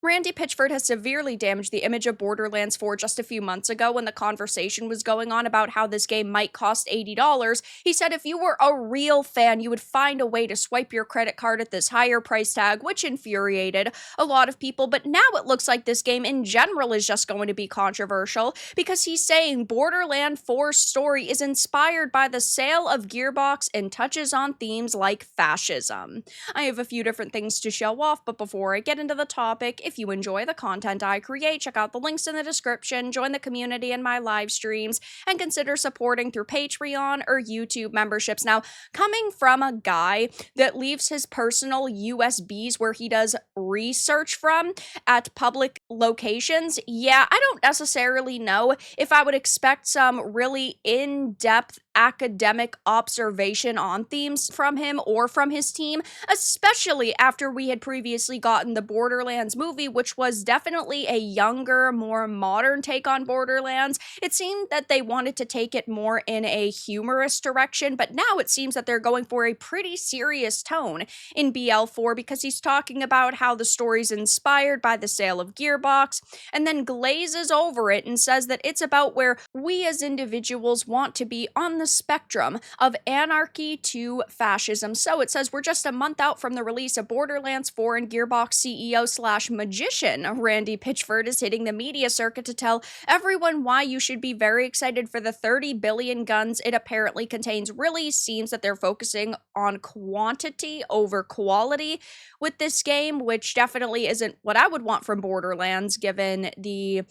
Randy Pitchford has severely damaged the image of Borderlands 4 just a few months ago when the conversation was going on about how this game might cost $80. He said if you were a real fan, you would find a way to swipe your credit card at this higher price tag, which infuriated a lot of people. But now it looks like this game in general is just going to be controversial because he's saying Borderlands 4's story is inspired by the sale of Gearbox and touches on themes like fascism. I have a few different things to show off, but before I get into the topic, if you enjoy the content I create, check out the links in the description, join the community in my live streams, and consider supporting through Patreon or YouTube memberships. Now, coming from a guy that leaves his personal USBs where he does research from at public locations, yeah, I don't necessarily know if I would expect some really in-depth academic observation on themes from him or from his team, especially after we had previously gotten the Borderlands movie, which was definitely a younger, more modern take on Borderlands. It seemed that they wanted to take it more in a humorous direction, but now it seems that they're going for a pretty serious tone in BL4 because he's talking about how the story's inspired by the sale of Gearbox, and then glazes over it and says that it's about where we as individuals want to be on the spectrum of anarchy to fascism. So it says we're just a month out from the release of Borderlands 4 and Gearbox CEO/magician Randy Pitchford is hitting the media circuit to tell everyone why you should be very excited for the 30 billion guns it apparently contains. Really seems that they're focusing on quantity over quality with this game, which definitely isn't what I would want from Borderlands given the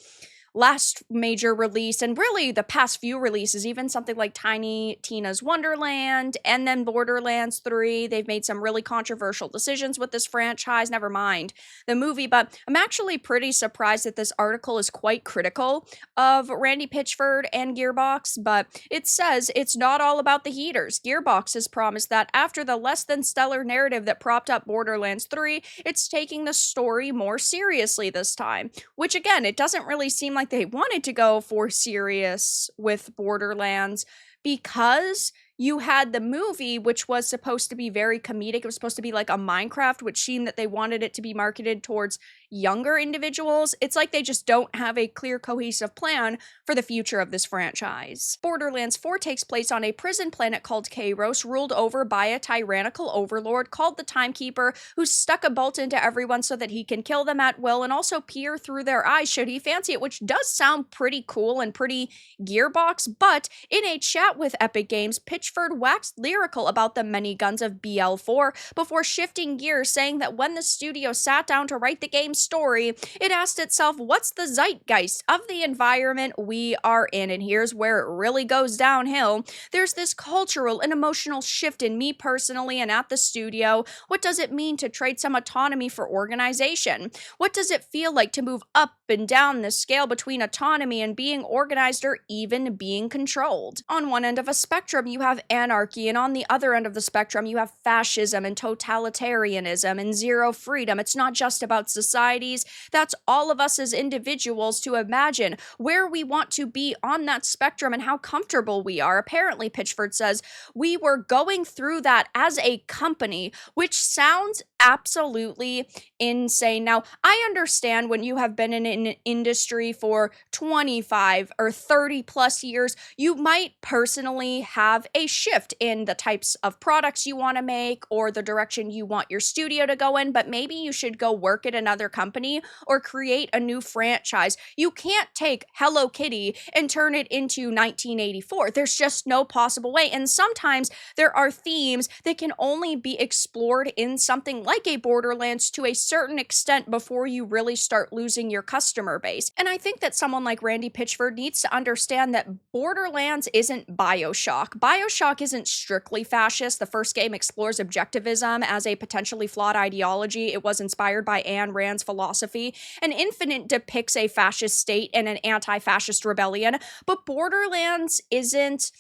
last major release and really the past few releases, even something like Tiny Tina's Wonderland and then Borderlands 3. They've made some really controversial decisions with this franchise, never mind the movie, but I'm actually pretty surprised that this article is quite critical of Randy Pitchford and Gearbox, but it says it's not all about the heaters. Gearbox has promised that after the less than stellar narrative that propped up Borderlands 3, it's taking the story more seriously this time, which again, it doesn't really seem like they wanted to go for serious with Borderlands because you had the movie, which was supposed to be very comedic. It was supposed to be like a Minecraft, which seemed that they wanted it to be marketed towards younger individuals. It's like they just don't have a clear, cohesive plan for the future of this franchise. Borderlands 4 takes place on a prison planet called Kairos, ruled over by a tyrannical overlord called the Timekeeper, who's stuck a bolt into everyone so that he can kill them at will and also peer through their eyes should he fancy it, which does sound pretty cool and pretty Gearbox. But in a chat with Epic Games, Pitchford waxed lyrical about the many guns of BL4 before shifting gears, saying that when the studio sat down to write the game's story, it asked itself, what's the zeitgeist of the environment we are in? And here's where it really goes downhill. There's this cultural and emotional shift in me personally and at the studio. What does it mean to trade some autonomy for organization? What does it feel like to move up and down the scale between autonomy and being organized or even being controlled? On one end of a spectrum, you have anarchy, and on the other end of the spectrum, you have fascism and totalitarianism and zero freedom. It's not just about societies. That's all of us as individuals to imagine where we want to be on that spectrum and how comfortable we are. Apparently, Pitchford says, we were going through that as a company, which sounds absolutely insane. Now, I understand when you have been in an industry for 25 or 30 plus years, you might personally have a shift in the types of products you want to make or the direction you want your studio to go in, but maybe you should go work at another company or create a new franchise. You can't take Hello Kitty and turn it into 1984. There's just no possible way. And sometimes there are themes that can only be explored in something like a Borderlands to a certain extent before you really start losing your customer base. And I think that someone like Randy Pitchford needs to understand that Borderlands isn't BioShock. BioShock isn't strictly fascist. The first game explores objectivism as a potentially flawed ideology. It was inspired by Ayn Rand's philosophy. And Infinite depicts a fascist state and an anti-fascist rebellion. But Borderlands isn't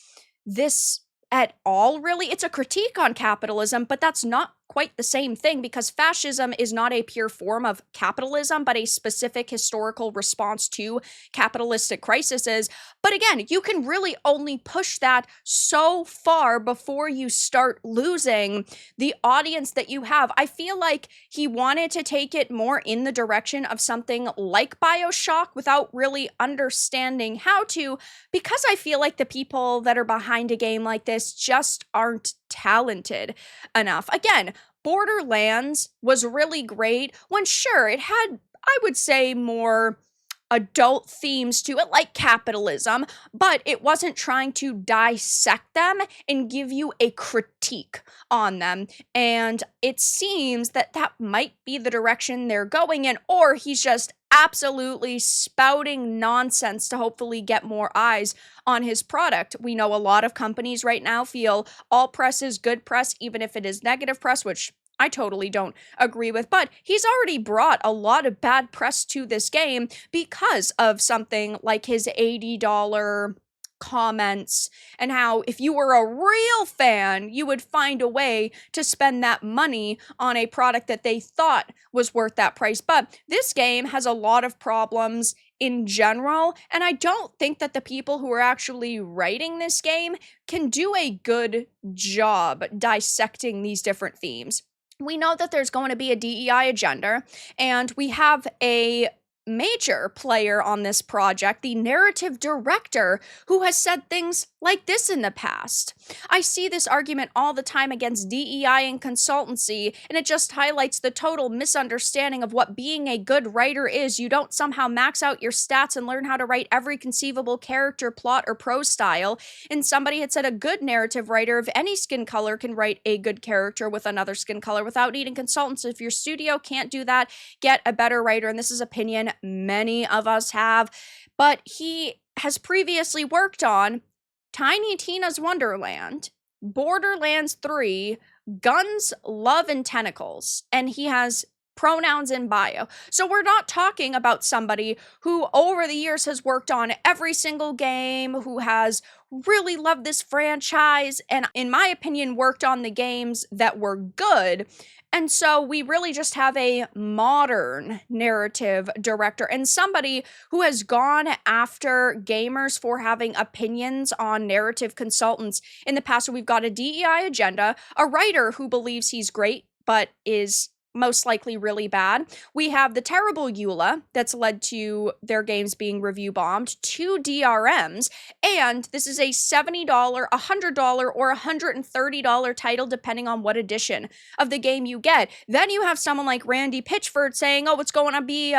this at all, really. It's a critique on capitalism, but that's not quite the same thing, because fascism is not a pure form of capitalism, but a specific historical response to capitalistic crises. But again, you can really only push that so far before you start losing the audience that you have. I feel like he wanted to take it more in the direction of something like BioShock without really understanding how to, because I feel like the people that are behind a game like this just aren't talented enough. Again, Borderlands was really great when, sure, it had, I would say, more adult themes to it, like capitalism, but it wasn't trying to dissect them and give you a critique on them. And it seems that that might be the direction they're going in, or he's just absolutely spouting nonsense to hopefully get more eyes on his product. We know a lot of companies right now feel all press is good press, even if it is negative press, which I totally don't agree with, but he's already brought a lot of bad press to this game because of something like his $80 comments, and how if you were a real fan, you would find a way to spend that money on a product that they thought was worth that price. But this game has a lot of problems in general, and I don't think that the people who are actually writing this game can do a good job dissecting these different themes. We know that there's going to be a DEI agenda, and we have a major player on this project, the narrative director, who has said things like this in the past. I see this argument all the time against DEI and consultancy, and it just highlights the total misunderstanding of what being a good writer is. You don't somehow max out your stats and learn how to write every conceivable character, plot, or prose style. And somebody had said a good narrative writer of any skin color can write a good character with another skin color without needing consultants. If your studio can't do that, get a better writer. And this is opinion many of us have. But he has previously worked on Tiny Tina's Wonderland, Borderlands 3, Guns, Love, and Tentacles, and he has pronouns in bio. So we're not talking about somebody who over the years has worked on every single game, who has really loved this franchise, and in my opinion, worked on the games that were good. And so we really just have a modern narrative director and somebody who has gone after gamers for having opinions on narrative consultants in the past. So we've got a DEI agenda, a writer who believes he's great, but is most likely really bad. We have the terrible EULA that's led to their games being review bombed, 2 DRMs, and this is a $70, $100, or $130 title depending on what edition of the game you get. Then you have someone like Randy Pitchford saying, oh, it's going to be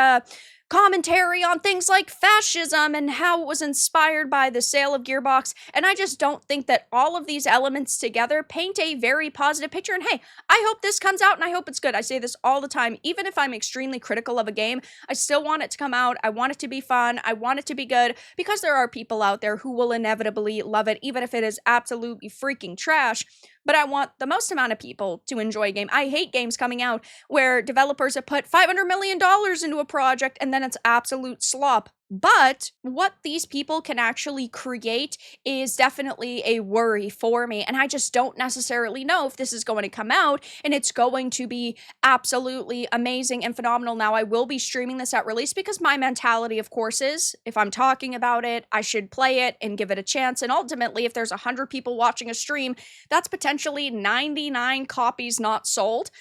commentary on things like fascism and how it was inspired by the sale of Gearbox. And I just don't think that all of these elements together paint a very positive picture. And hey, I hope this comes out and I hope it's good. I say this all the time. Even if I'm extremely critical of a game, I still want it to come out. I want it to be fun. I want it to be good, because there are people out there who will inevitably love it, even if it is absolutely freaking trash. But I want the most amount of people to enjoy a game. I hate games coming out where developers have put $500 million into a project and then it's absolute slop. But what these people can actually create is definitely a worry for me. And I just don't necessarily know if this is going to come out and it's going to be absolutely amazing and phenomenal. Now, I will be streaming this at release because my mentality, of course, is if I'm talking about it, I should play it and give it a chance. And ultimately, if there's 100 people watching a stream, that's potentially 99 copies not sold.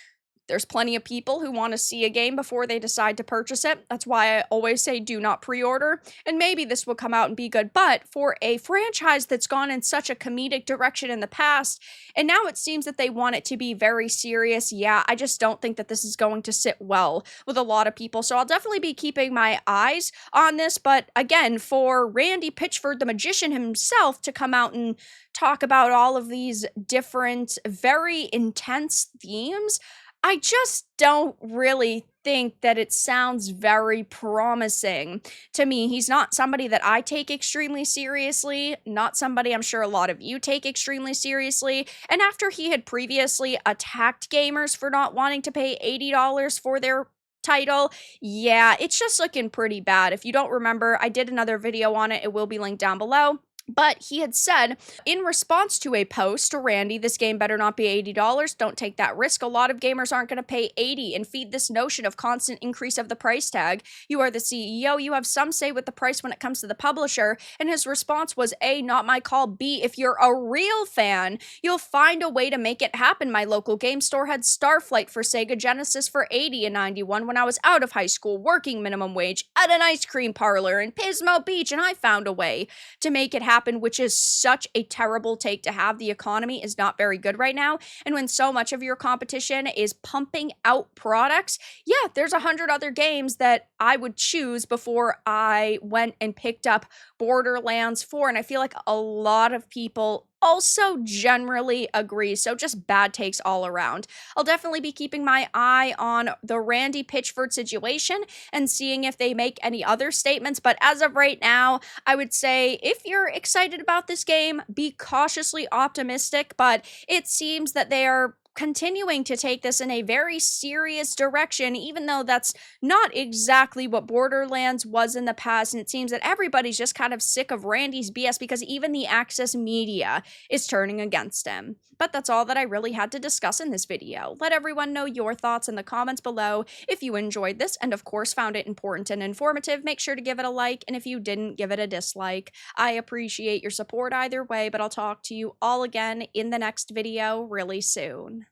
There's plenty of people who want to see a game before they decide to purchase it. That's why I always say do not pre-order. And maybe this will come out and be good. But for a franchise that's gone in such a comedic direction in the past, and now it seems that they want it to be very serious, yeah, I just don't think that this is going to sit well with a lot of people. So I'll definitely be keeping my eyes on this. But again, for Randy Pitchford, the magician himself, to come out and talk about all of these different, very intense themes, I just don't really think that it sounds very promising to me. He's not somebody that I take extremely seriously, not somebody I'm sure a lot of you take extremely seriously. And after he had previously attacked gamers for not wanting to pay $80 for their title, yeah, it's just looking pretty bad. If you don't remember, I did another video on it. It will be linked down below. But he had said in response to a post, Randy, this game better not be $80. Don't take that risk. A lot of gamers aren't going to pay 80 and feed this notion of constant increase of the price tag. You are the CEO. You have some say with the price when it comes to the publisher. And his response was A, not my call. B, if you're a real fan, you'll find a way to make it happen. My local game store had Starflight for Sega Genesis for 80 in 91 when I was out of high school, working minimum wage at an ice cream parlor in Pismo Beach, and I found a way to make it happen, which is such a terrible take to have. The economy is not very good right now. And when so much of your competition is pumping out products, yeah, there's 100 other games that I would choose before I went and picked up Borderlands 4. And I feel like a lot of people also generally agree. So just bad takes all around. I'll definitely be keeping my eye on the Randy Pitchford situation and seeing if they make any other statements. But as of right now, I would say if you're excited about this game, be cautiously optimistic. But it seems that they are continuing to take this in a very serious direction, even though that's not exactly what Borderlands was in the past. And it seems that everybody's just kind of sick of Randy's BS because even the Access media is turning against him. But that's all that I really had to discuss in this video. Let everyone know your thoughts in the comments below. If you enjoyed this and of course found it important and informative, make sure to give it a like, and if you didn't, give it a dislike. I appreciate your support either way, but I'll talk to you all again in the next video really soon.